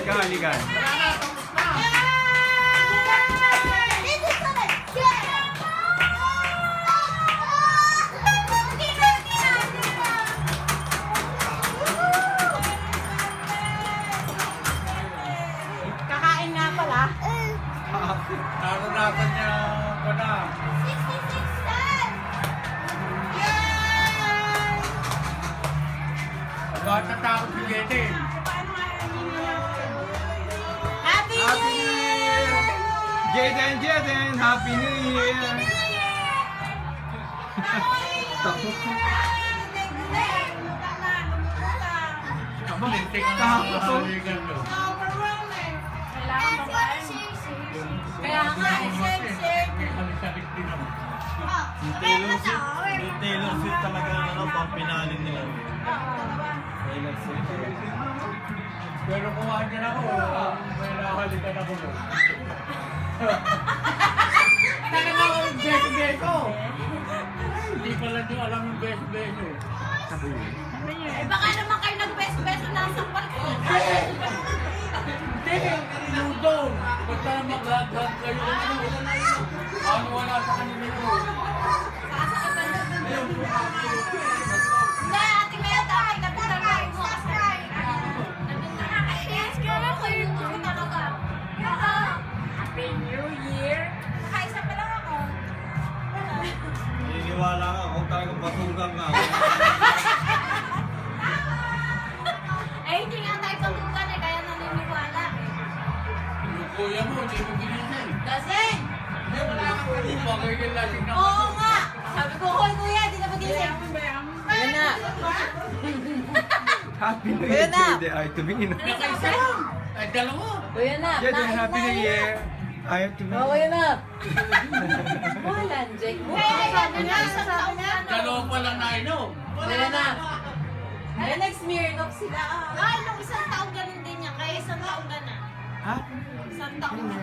ka, halika. Kakain nga pala. Naranasan niya ko na. 66 cents! Bakit natakot si Jenny? Happy New Year! Jaden, Jaden, Happy New Year! Lintik ang Kahapon to. haligan ko. Kailangan babae. Kaya nga, Halik-halik din ako. Yung Taylor Swift talaga ano, pang pinalin nila. Taylor Swift. Pero kung andyan ako, may nakahalikan ako. Talaga ako yung best ko. Hindi pala nyo alam yung best ko. eh baka naman kayo nag-best-best na sa parko. Hindi, inudong. Basta maglahat-lahat kayo. Ano wala sa kanila yun? Hindi, ate Maya, dapat napitan mo mo. Yes, kaya ko yung gusto talaga. Happy New Year! Kaisa pa lang ako. Naniniwala ka kung talagang batugang ka. Eh, hindi nga tayo pagkukan eh, kaya naniniwala. Yung kuya mo, hindi mo ginising. Lasing! Hindi magiging lasing na Oo nga! Sabi ko, hoy kuya, di na magising. Ayan na. Happy New Kuya Year, na. Jaden. Ay, tumingin. Nakaisa lang. Ay, dalawa. Kuya na. Jaden, Happy New Year! Ayaw tumingin. Kuya na. Wala, Jake. Kaya sabi nga, isang taon na. Dalawa pa lang nainom. Kuya na. Ay, nag-smear-off sila. Ay, nung isang taon ganun din niya. Kaya isang taon ka na. Ha? Isang taon na.